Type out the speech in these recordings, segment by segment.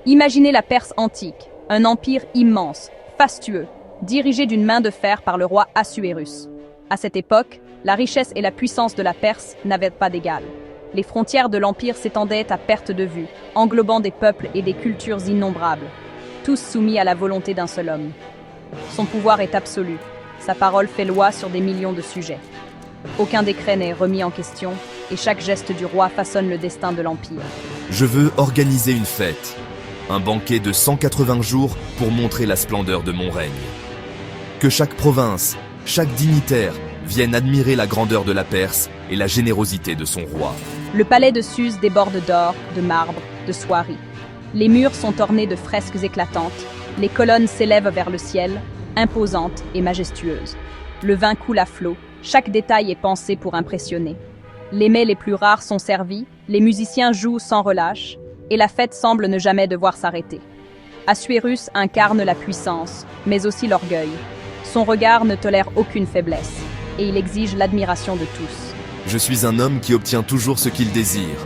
Imaginez la Perse antique, un empire immense, fastueux, dirigé d'une main de fer par le roi Assuérus. À cette époque, la richesse et la puissance de la Perse n'avaient pas d'égal. Les frontières de l'empire s'étendaient à perte de vue, englobant des peuples et des cultures innombrables, tous soumis à la volonté d'un seul homme. Son pouvoir est absolu, sa parole fait loi sur des millions de sujets. Aucun décret n'est remis en question, et chaque geste du roi façonne le destin de l'empire. Je veux organiser une fête, un banquet de 180 jours pour montrer la splendeur de mon règne. Que chaque province, chaque dignitaire vienne admirer la grandeur de la Perse et la générosité de son roi. Le palais de Suse déborde d'or, de marbre, de soieries. Les murs sont ornés de fresques éclatantes, les colonnes s'élèvent vers le ciel, imposantes et majestueuses. Le vin coule à flot, chaque détail est pensé pour impressionner. Les mets les plus rares sont servis, les musiciens jouent sans relâche, et la fête semble ne jamais devoir s'arrêter. Assuérus incarne la puissance, mais aussi l'orgueil. Son regard ne tolère aucune faiblesse, et il exige l'admiration de tous. Je suis un homme qui obtient toujours ce qu'il désire.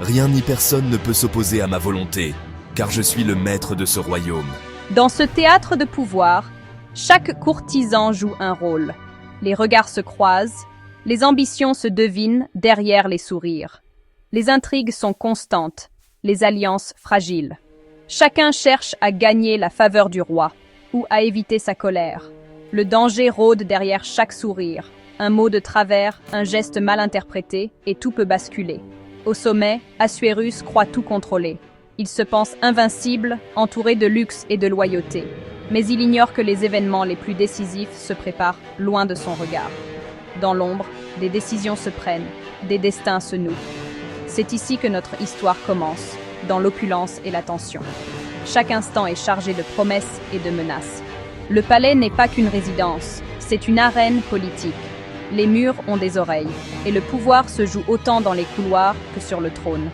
Rien ni personne ne peut s'opposer à ma volonté, car je suis le maître de ce royaume. Dans ce théâtre de pouvoir, chaque courtisan joue un rôle. Les regards se croisent, les ambitions se devinent derrière les sourires. Les intrigues sont constantes, les alliances fragiles. Chacun cherche à gagner la faveur du roi ou à éviter sa colère. Le danger rôde derrière chaque sourire. Un mot de travers, un geste mal interprété, et tout peut basculer. Au sommet, Assuérus croit tout contrôler. Il se pense invincible, entouré de luxe et de loyauté. Mais il ignore que les événements les plus décisifs se préparent loin de son regard. Dans l'ombre, des décisions se prennent, des destins se nouent. C'est ici que notre histoire commence, dans l'opulence et la tension. Chaque instant est chargé de promesses et de menaces. Le palais n'est pas qu'une résidence, c'est une arène politique. Les murs ont des oreilles, et le pouvoir se joue autant dans les couloirs que sur le trône.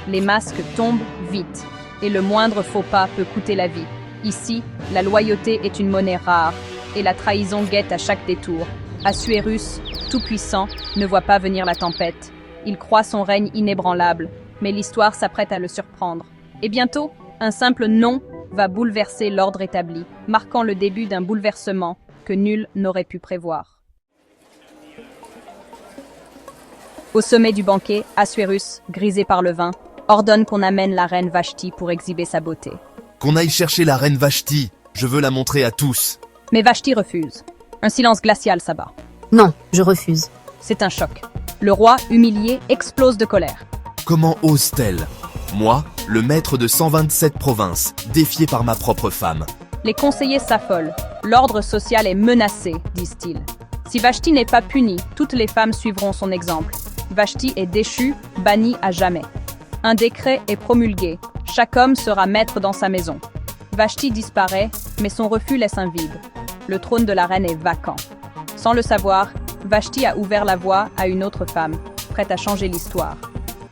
Les masques tombent vite, et le moindre faux pas peut coûter la vie. Ici, la loyauté est une monnaie rare, et la trahison guette à chaque détour. Assuérus, tout-puissant, ne voit pas venir la tempête. Il croit son règne inébranlable, mais l'histoire s'apprête à le surprendre. Et bientôt, un simple non va bouleverser l'ordre établi, marquant le début d'un bouleversement que nul n'aurait pu prévoir. Au sommet du banquet, Assuérus, grisé par le vin, ordonne qu'on amène la reine Vashti pour exhiber sa beauté. Qu'on aille chercher la reine Vashti, je veux la montrer à tous. Mais Vashti refuse. Un silence glacial s'abat. Non, je refuse. C'est un choc. Le roi, humilié, explose de colère. Comment ose-t-elle? Moi, le maître de 127 provinces, défié par ma propre femme. Les conseillers s'affolent. L'ordre social est menacé, disent-ils. Si Vashti n'est pas punie, toutes les femmes suivront son exemple. Vashti est déchue, bannie à jamais. Un décret est promulgué. Chaque homme sera maître dans sa maison. Vashti disparaît, mais son refus laisse un vide. Le trône de la reine est vacant. Sans le savoir, Vashti a ouvert la voie à une autre femme, prête à changer l'histoire.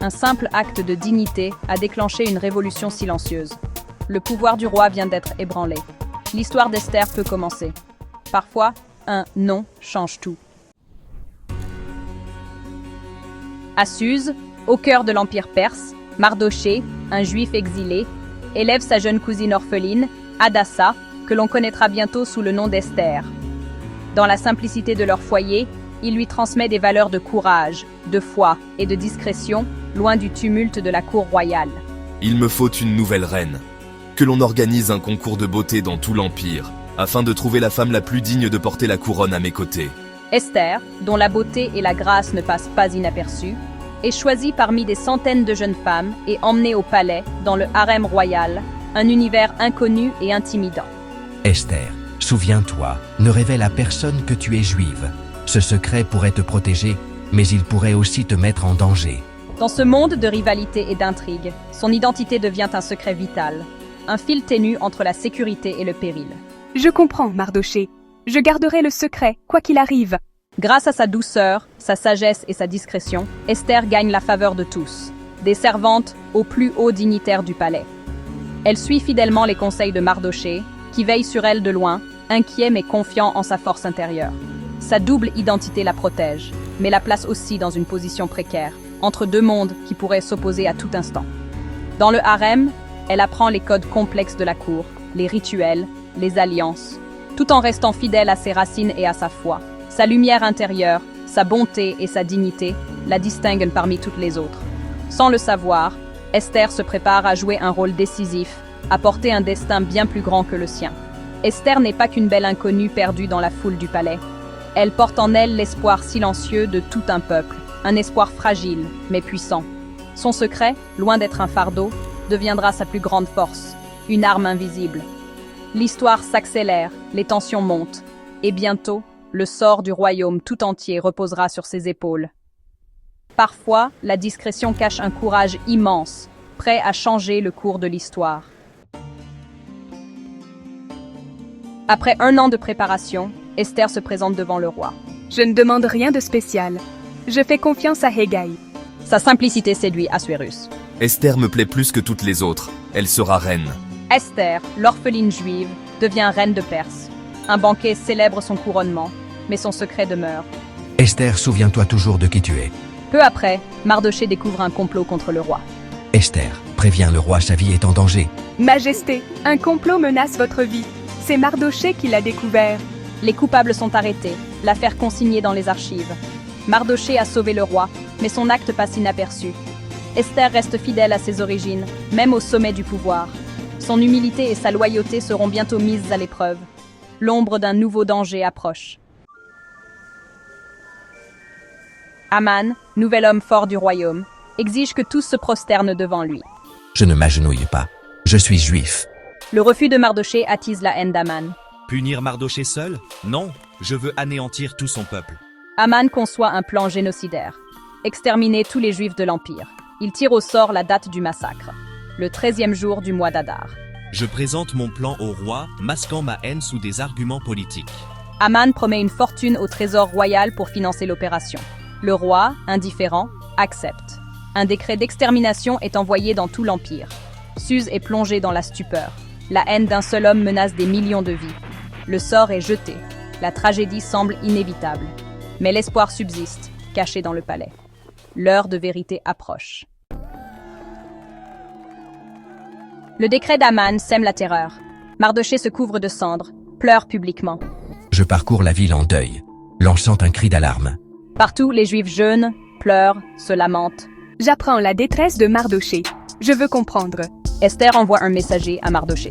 Un simple acte de dignité a déclenché une révolution silencieuse. Le pouvoir du roi vient d'être ébranlé. L'histoire d'Esther peut commencer. Parfois, un non change tout. À Suse, au cœur de l'empire perse, Mardochée, un juif exilé, élève sa jeune cousine orpheline, Hadassa, que l'on connaîtra bientôt sous le nom d'Esther. Dans la simplicité de leur foyer, il lui transmet des valeurs de courage, de foi et de discrétion, loin du tumulte de la cour royale. Il me faut une nouvelle reine. Que l'on organise un concours de beauté dans tout l'Empire, afin de trouver la femme la plus digne de porter la couronne à mes côtés. Esther, dont la beauté et la grâce ne passent pas inaperçues, est choisie parmi des centaines de jeunes femmes et emmenée au palais, dans le harem royal, un univers inconnu et intimidant. Esther, souviens-toi, ne révèle à personne que tu es juive. Ce secret pourrait te protéger, mais il pourrait aussi te mettre en danger. Dans ce monde de rivalité et d'intrigue, son identité devient un secret vital, un fil ténu entre la sécurité et le péril. Je comprends, Mardochée. Je garderai le secret, quoi qu'il arrive. Grâce à sa douceur, sa sagesse et sa discrétion, Esther gagne la faveur de tous, des servantes aux plus hauts dignitaires du palais. Elle suit fidèlement les conseils de Mardochée, qui veille sur elle de loin, inquiet mais confiant en sa force intérieure. Sa double identité la protège, mais la place aussi dans une position précaire, entre deux mondes qui pourraient s'opposer à tout instant. Dans le harem, Elle apprend les codes complexes de la cour, les rituels, les alliances, tout en restant fidèle à ses racines et à sa foi. Sa lumière intérieure, sa bonté et sa dignité la distinguent parmi toutes les autres. Sans le savoir, Esther se prépare à jouer un rôle décisif, à porter un destin bien plus grand que le sien. Esther n'est pas qu'une belle inconnue perdue dans la foule du palais. Elle porte en elle l'espoir silencieux de tout un peuple, un espoir fragile, mais puissant. Son secret, loin d'être un fardeau, deviendra sa plus grande force, une arme invisible. L'histoire s'accélère, les tensions montent, et bientôt, le sort du royaume tout entier reposera sur ses épaules. Parfois, la discrétion cache un courage immense, prêt à changer le cours de l'histoire. Après 1 an de préparation, Esther se présente devant le roi. Je ne demande rien de spécial. Je fais confiance à Hegai. Sa simplicité séduit Assuérus. Esther me plaît plus que toutes les autres. Elle sera reine. Esther, l'orpheline juive, devient reine de Perse. Un banquet célèbre son couronnement, mais son secret demeure. Esther, souviens-toi toujours de qui tu es. Peu après, Mardochée découvre un complot contre le roi. Esther, préviens le roi, sa vie est en danger. Majesté, un complot menace votre vie. C'est Mardochée qui l'a découvert. Les coupables sont arrêtés, l'affaire consignée dans les archives. Mardochée a sauvé le roi, mais son acte passe inaperçu. Esther reste fidèle à ses origines, même au sommet du pouvoir. Son humilité et sa loyauté seront bientôt mises à l'épreuve. L'ombre d'un nouveau danger approche. Aman, nouvel homme fort du royaume, exige que tous se prosternent devant lui. Je ne m'agenouille pas. Je suis juif. Le refus de Mardochée attise la haine d'Aman. Punir Mardochée seul? Non, je veux anéantir tout son peuple. Aman conçoit un plan génocidaire. Exterminer tous les juifs de l'Empire. Il tire au sort la date du massacre, le 13e jour du mois d'Adar. Je présente mon plan au roi, masquant ma haine sous des arguments politiques. Aman promet une fortune au trésor royal pour financer l'opération. Le roi, indifférent, accepte. Un décret d'extermination est envoyé dans tout l'Empire. Suse est plongée dans la stupeur. La haine d'un seul homme menace des millions de vies. Le sort est jeté. La tragédie semble inévitable. Mais l'espoir subsiste, caché dans le palais. L'heure de vérité approche. Le décret d'Aman sème la terreur. Mardochée se couvre de cendres, pleure publiquement. Je parcours la ville en deuil, lançant un cri d'alarme. Partout, les Juifs jeûnent, pleurent, se lamentent. J'apprends la détresse de Mardochée. Je veux comprendre. Esther envoie un messager à Mardochée.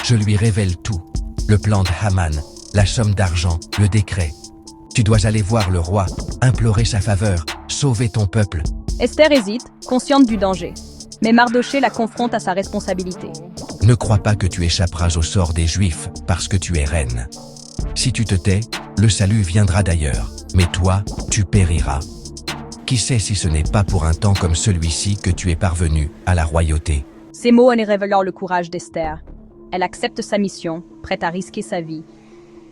Je lui révèle tout. Le plan de Haman, la somme d'argent, le décret. Tu dois aller voir le roi, implorer sa faveur, sauver ton peuple. Esther hésite, consciente du danger. Mais Mardochée la confronte à sa responsabilité. Ne crois pas que tu échapperas au sort des Juifs parce que tu es reine. Si tu te tais, le salut viendra d'ailleurs, mais toi, tu périras. Qui sait si ce n'est pas pour un temps comme celui-ci que tu es parvenu à la royauté. Ces mots en révélant le courage d'Esther. Elle accepte sa mission, prête à risquer sa vie.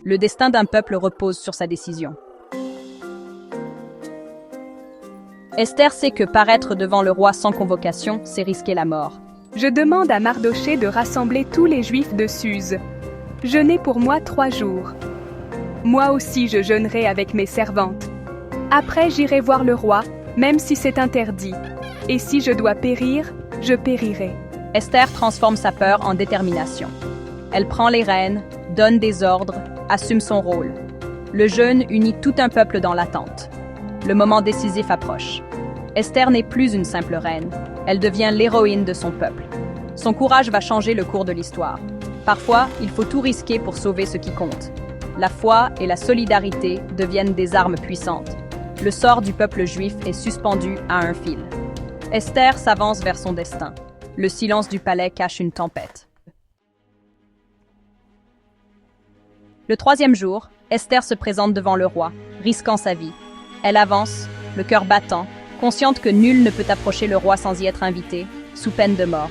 Le destin d'un peuple repose sur sa décision. Esther sait que paraître devant le roi sans convocation, c'est risquer la mort. Je demande à Mardochée de rassembler tous les Juifs de Suse. Jeûnez pour moi 3 jours. Moi aussi je jeûnerai avec mes servantes. Après j'irai voir le roi, même si c'est interdit. Et si je dois périr, je périrai. Esther transforme sa peur en détermination. Elle prend les rênes, donne des ordres, assume son rôle. Le jeûne unit tout un peuple dans l'attente. Le moment décisif approche. Esther n'est plus une simple reine, elle devient l'héroïne de son peuple. Son courage va changer le cours de l'histoire. Parfois, il faut tout risquer pour sauver ce qui compte. La foi et la solidarité deviennent des armes puissantes. Le sort du peuple juif est suspendu à un fil. Esther s'avance vers son destin. Le silence du palais cache une tempête. Le 3e jour, Esther se présente devant le roi, risquant sa vie. Elle avance, le cœur battant, consciente que nul ne peut approcher le roi sans y être invité, sous peine de mort.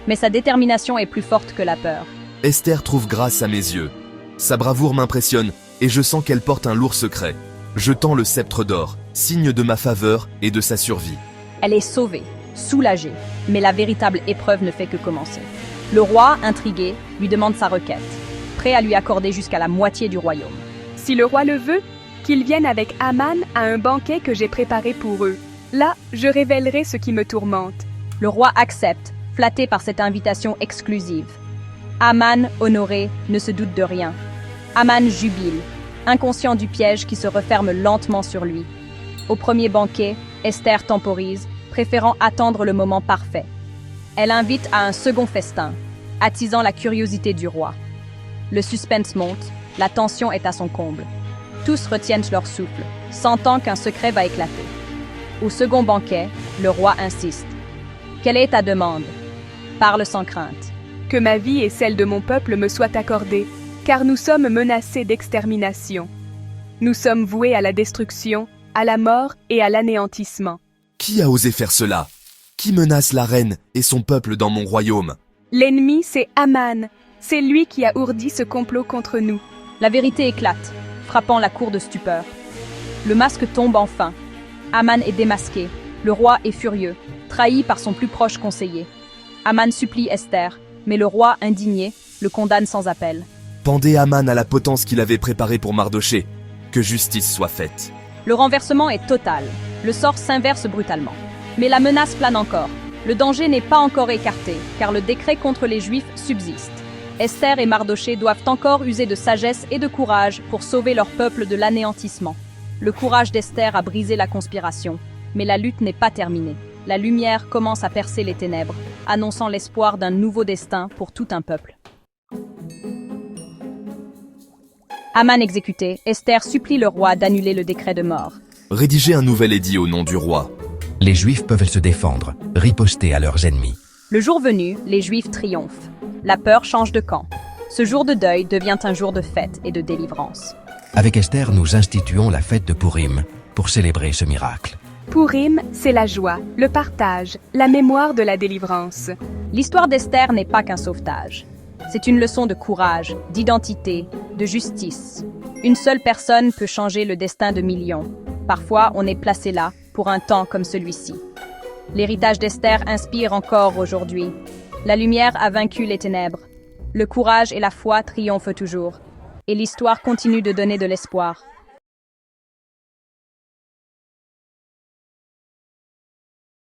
Mais sa détermination est plus forte que la peur. Esther trouve grâce à mes yeux. Sa bravoure m'impressionne et je sens qu'elle porte un lourd secret. Je tends le sceptre d'or, signe de ma faveur et de sa survie. Elle est sauvée, soulagée, mais la véritable épreuve ne fait que commencer. Le roi, intrigué, lui demande sa requête, prêt à lui accorder jusqu'à la moitié du royaume. Si le roi le veut, qu'ils viennent avec Aman à un banquet que j'ai préparé pour eux. Là, je révélerai ce qui me tourmente. Le roi accepte, flatté par cette invitation exclusive. Haman, honoré, ne se doute de rien. Haman jubile, inconscient du piège qui se referme lentement sur lui. Au premier banquet, Esther temporise, préférant attendre le moment parfait. Elle invite à un second festin, attisant la curiosité du roi. Le suspense monte, la tension est à son comble. Tous retiennent leur souffle, sentant qu'un secret va éclater. Au second banquet, le roi insiste. « Quelle est ta demande ? Parle sans crainte. » Que ma vie et celle de mon peuple me soient accordées, car nous sommes menacés d'extermination. Nous sommes voués à la destruction, à la mort et à l'anéantissement. Qui a osé faire cela? Qui menace la reine et son peuple dans mon royaume? L'ennemi, c'est Haman. C'est lui qui a ourdi ce complot contre nous. La vérité éclate, frappant la cour de stupeur. Le masque tombe enfin. Haman est démasqué. Le roi est furieux, trahi par son plus proche conseiller. Haman supplie Esther, mais le roi, indigné, le condamne sans appel. Pendez Haman à la potence qu'il avait préparée pour Mardochée. Que justice soit faite. Le renversement est total. Le sort s'inverse brutalement. Mais la menace plane encore. Le danger n'est pas encore écarté, car le décret contre les Juifs subsiste. Esther et Mardochée doivent encore user de sagesse et de courage pour sauver leur peuple de l'anéantissement. Le courage d'Esther a brisé la conspiration, mais la lutte n'est pas terminée. La lumière commence à percer les ténèbres, annonçant l'espoir d'un nouveau destin pour tout un peuple. Haman exécuté, Esther supplie le roi d'annuler le décret de mort. Rédigez un nouvel édit au nom du roi. Les Juifs peuvent se défendre, riposter à leurs ennemis. Le jour venu, les Juifs triomphent. La peur change de camp. Ce jour de deuil devient un jour de fête et de délivrance. Avec Esther, nous instituons la fête de Pourim pour célébrer ce miracle. Pourim, c'est la joie, le partage, la mémoire de la délivrance. L'histoire d'Esther n'est pas qu'un sauvetage. C'est une leçon de courage, d'identité, de justice. Une seule personne peut changer le destin de millions. Parfois, on est placé là, pour un temps comme celui-ci. L'héritage d'Esther inspire encore aujourd'hui. La lumière a vaincu les ténèbres. Le courage et la foi triomphent toujours. Et l'histoire continue de donner de l'espoir.